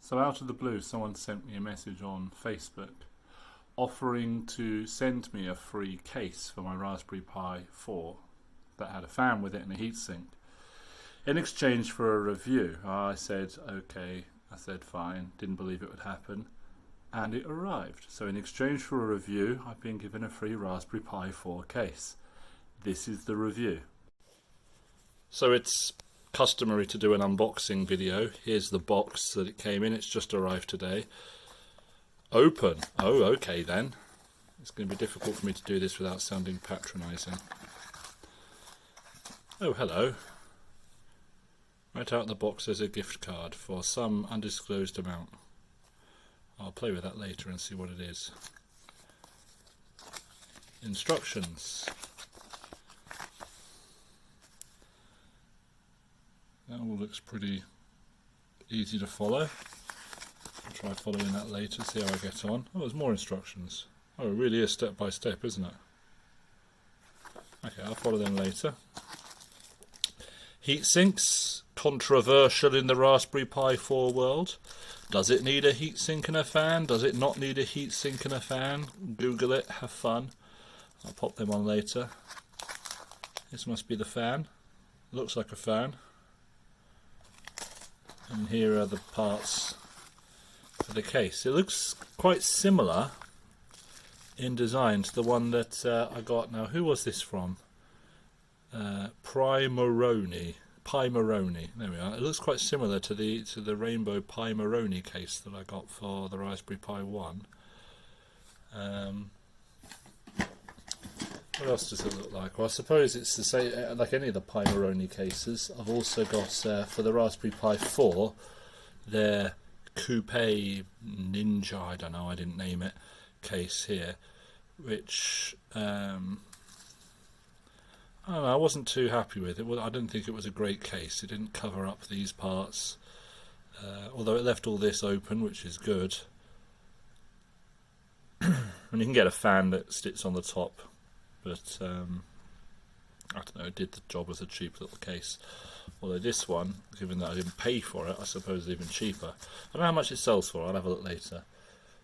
So out of the blue, someone sent me a message on Facebook offering to send me a free case for my Raspberry Pi 4 that had a fan with it and a heatsink in exchange for a review. I said, okay, I said fine, didn't believe it would happen, and it arrived. So in exchange for a review, I've been given a free Raspberry Pi 4 case. This is the review. So it's customary to do an unboxing video. Here's the box that it came in. It's just arrived today. Open. Oh, okay then. It's going to be difficult for me to do this without sounding patronising. Oh, hello. Right out of the box there's a gift card for some undisclosed amount. I'll play with that later and see what it is. Instructions. That all looks pretty easy to follow. I'll try following that later, see how I get on. Oh, there's more instructions. Oh, it really is step by step, isn't it? Okay, I'll follow them later. Heat sinks, controversial in the Raspberry Pi 4 world. Does it need a heatsink and a fan? Does it not need a heatsink and a fan? Google it, have fun. I'll pop them on later. This must be the fan. Looks like a fan. And here are the parts for the case. It looks quite similar in design to the one that I got. Now, who was this from? Pimeroni. There we are. It looks quite similar to the rainbow Pimeroni case that I got for the Raspberry Pi 1. What else does it look like? Well, I suppose it's the same like any of the Pimeroni cases. I've also got for the Raspberry Pi 4 their Coupe Ninja, I don't know, I didn't name it, case here, which I don't know, I wasn't too happy with it. Well, I didn't think it was a great case. It didn't cover up these parts, although it left all this open, which is good. And you can get a fan that sits on the top, but I don't know, it did the job as a cheap little case. Although this one, given that I didn't pay for it, I suppose it's even cheaper. I don't know how much it sells for, I'll have a look later.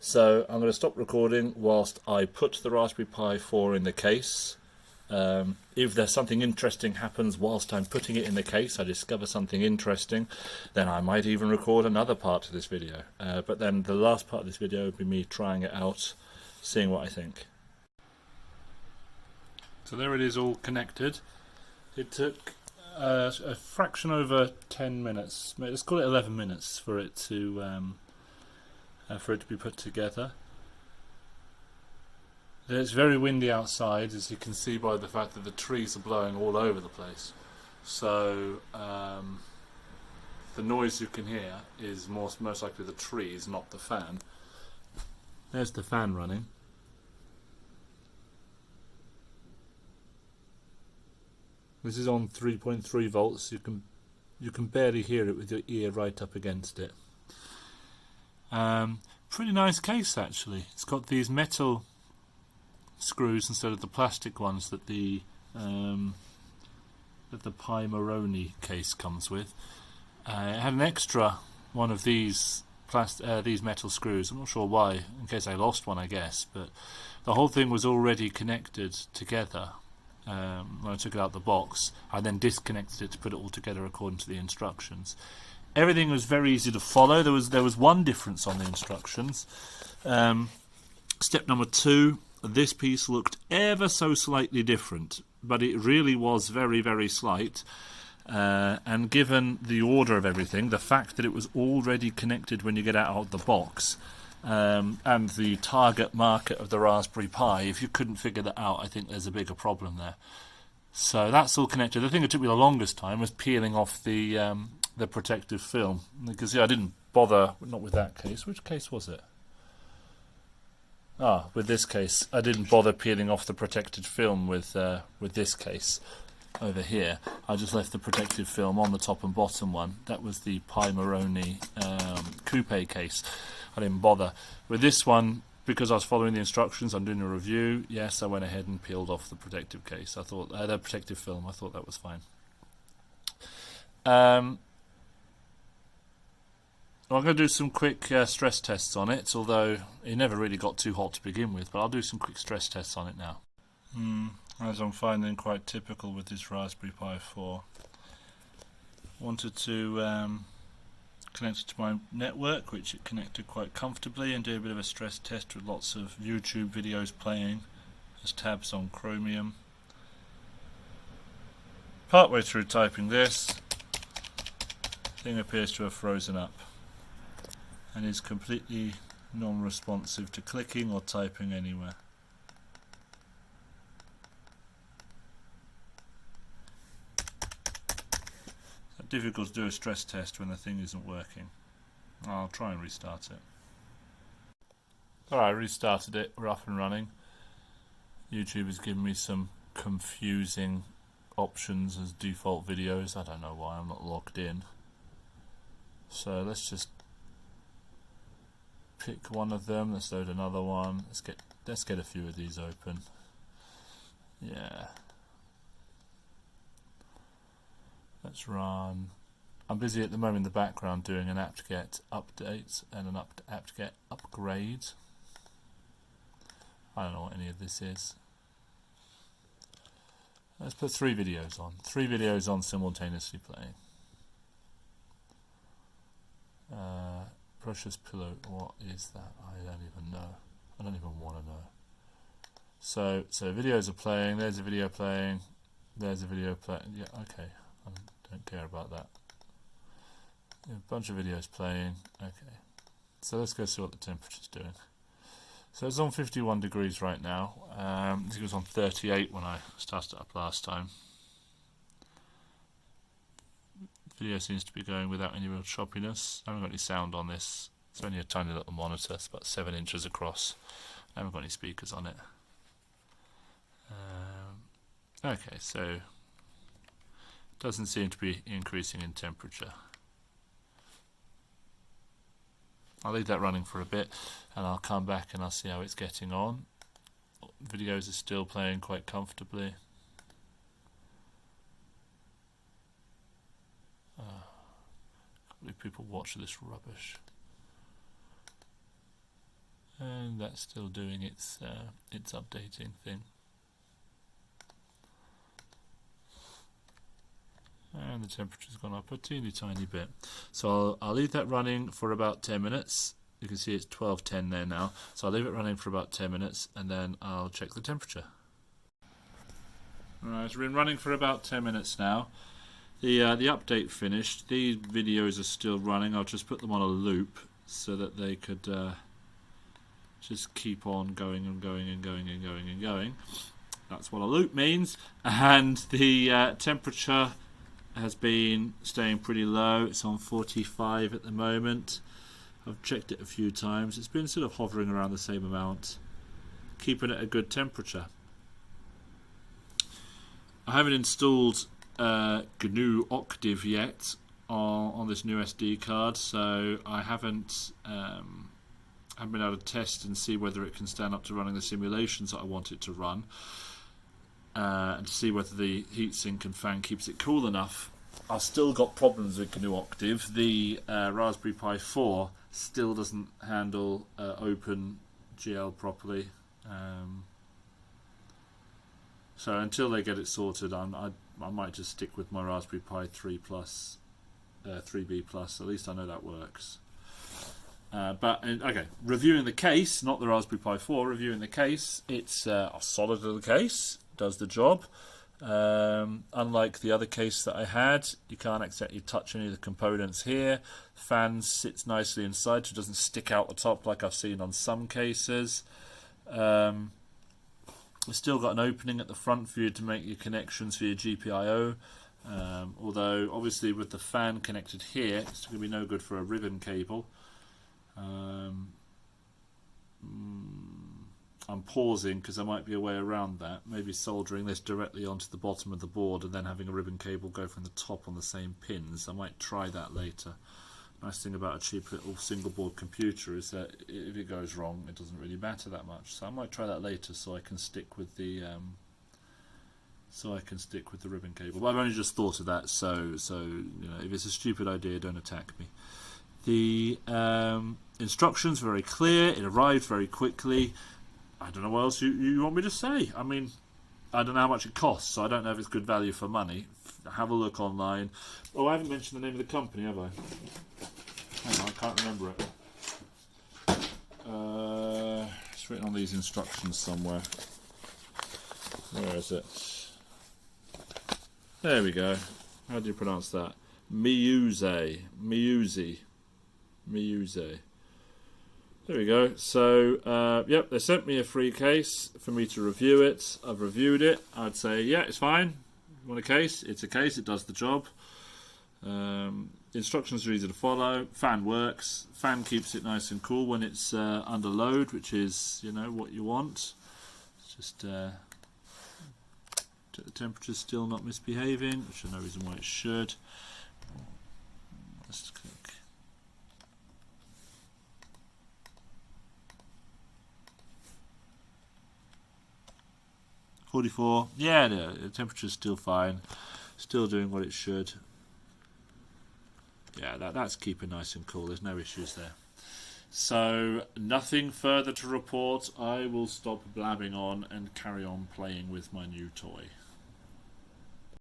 So I'm going to stop recording whilst I put the Raspberry Pi 4 in the case. If there's something interesting happens whilst I'm putting it in the case, I discover something interesting, then I might even record another part to this video. But then the last part of this video would be me trying it out, seeing what I think. So there it is, all connected. It took a fraction over 10 minutes, let's call it 11 minutes for it to be put together. It's very windy outside, as you can see by the fact that the trees are blowing all over the place. So the noise you can hear is most likely the trees, not the fan. There's the fan running. This is on 3.3 volts. You can barely hear it with your ear right up against it. Pretty nice case actually. It's got these metal screws instead of the plastic ones that the Pimeroni case comes with. It had an extra one of these metal screws. I'm not sure why, in case I lost one, I guess. But the whole thing was already connected together. When I took it out of the box, I then disconnected it to put it all together according to the instructions. Everything was very easy to follow. There was one difference on the instructions. Step number 2, this piece looked ever so slightly different, but it really was very, very slight. And given the order of everything, the fact that it was already connected when you get out of the box, and the target market of the Raspberry Pi, if you couldn't figure that out, I think there's a bigger problem there. So that's all connected. The thing that took me the longest time was peeling off the protective film, because I didn't bother, not with that case. Which case was it? With this case, I didn't bother peeling off the protected film with this case over here. I just left the protective film on the top and bottom one. That was the Pimeroni Coupe case. I didn't bother. With this one, because I was following the instructions, I'm doing a review, yes, I went ahead and peeled off the protective case. I thought, the protective film, I thought that was fine. I'm going to do some quick stress tests on it, although it never really got too hot to begin with, but I'll do some quick stress tests on it now. As I'm finding quite typical with this Raspberry Pi 4. Wanted to connect it to my network, which it connected quite comfortably, and do a bit of a stress test with lots of YouTube videos playing as tabs on Chromium. Partway through typing this, thing appears to have frozen up and is completely non-responsive to clicking or typing anywhere. It's difficult to do a stress test when the thing isn't working. I'll try and restart it. Alright, I restarted it, we're up and running. YouTube has given me some confusing options as default videos. I don't know why, I'm not logged in. So let's just pick one of them. Let's load another one. Let's get a few of these open. Yeah. Let's run. I'm busy at the moment in the background doing an apt-get update and an apt-get upgrade. I don't know what any of this is. Let's put 3 videos on. 3 videos on simultaneously playing. Precious pillow, what is that? I don't even know. I don't even want to know. So videos are playing, there's a video playing, there's a video playing. Yeah, okay, I don't care about that. A bunch of videos playing, okay. So let's go see what the temperature's doing. So it's on 51 degrees right now. I think it was on 38 when I started it up last time. Video seems to be going without any real choppiness. I haven't got any sound on this. It's only a tiny little monitor. It's about 7 inches across. I haven't got any speakers on it. Okay, so it doesn't seem to be increasing in temperature. I'll leave that running for a bit and I'll come back and I'll see how it's getting on. Videos are still playing quite comfortably. People watch this rubbish, and that's still doing its updating thing. And the temperature's gone up a teeny tiny bit. So I'll leave that running for about 10 minutes. You can see it's 12:10 there now. So I'll leave it running for about 10 minutes and then I'll check the temperature. Alright, it's been running for about 10 minutes now. The update finished. These videos are still running. I'll just put them on a loop so that they could just keep on going and going and going and going and going. That's what a loop means. And the temperature has been staying pretty low. It's on 45 at the moment. I've checked it a few times. It's been sort of hovering around the same amount, keeping it a good temperature. I haven't installed GNU Octave yet on this new SD card, so I haven't been able to test and see whether it can stand up to running the simulations that I want it to run, and to see whether the heatsink and fan keeps it cool enough. I've still got problems with GNU Octave. The Raspberry Pi 4 still doesn't handle OpenGL properly. So until they get it sorted, I might just stick with my Raspberry Pi 3 Plus, 3B Plus. At least I know that works. Okay, reviewing the case, not the Raspberry Pi 4. Reviewing the case, it's a solid little case. Does the job. Unlike the other case that I had, you can't exactly touch any of the components here. Fan sits nicely inside, so it doesn't stick out the top like I've seen on some cases. We've still got an opening at the front for you to make your connections for your GPIO. Although obviously with the fan connected here, it's going to be no good for a ribbon cable. I'm pausing because there might be a way around that. Maybe soldering this directly onto the bottom of the board and then having a ribbon cable go from the top on the same pins. I might try that later. Nice thing about a cheap little single board computer is that if it goes wrong, it doesn't really matter that much. So I might try that later so I can stick with the ribbon cable. But I've only just thought of that, so you know, if it's a stupid idea, don't attack me. The instructions very clear. It arrived very quickly. I don't know what else you want me to say. I mean, I don't know how much it costs, so I don't know if it's good value for money. Have a look online. Oh, I haven't mentioned the name of the company, have I? Hang on, I can't remember it. It's written on these instructions somewhere. Where is it? There we go. How do you pronounce that? Miuzei. There we go. So, yep, they sent me a free case for me to review it. I've reviewed it. I'd say, yeah, it's fine. You want a case? It's a case. It does the job. Instructions are easy to follow. Fan works. Fan keeps it nice and cool when it's under load, which is, you know, what you want. It's just the temperature's still not misbehaving, which is no reason why it should. Let's click. .44. Yeah, no, the temperature's still fine. Still doing what it should. Yeah, that's keeping nice and cool. There's no issues there. So, nothing further to report. I will stop blabbing on and carry on playing with my new toy.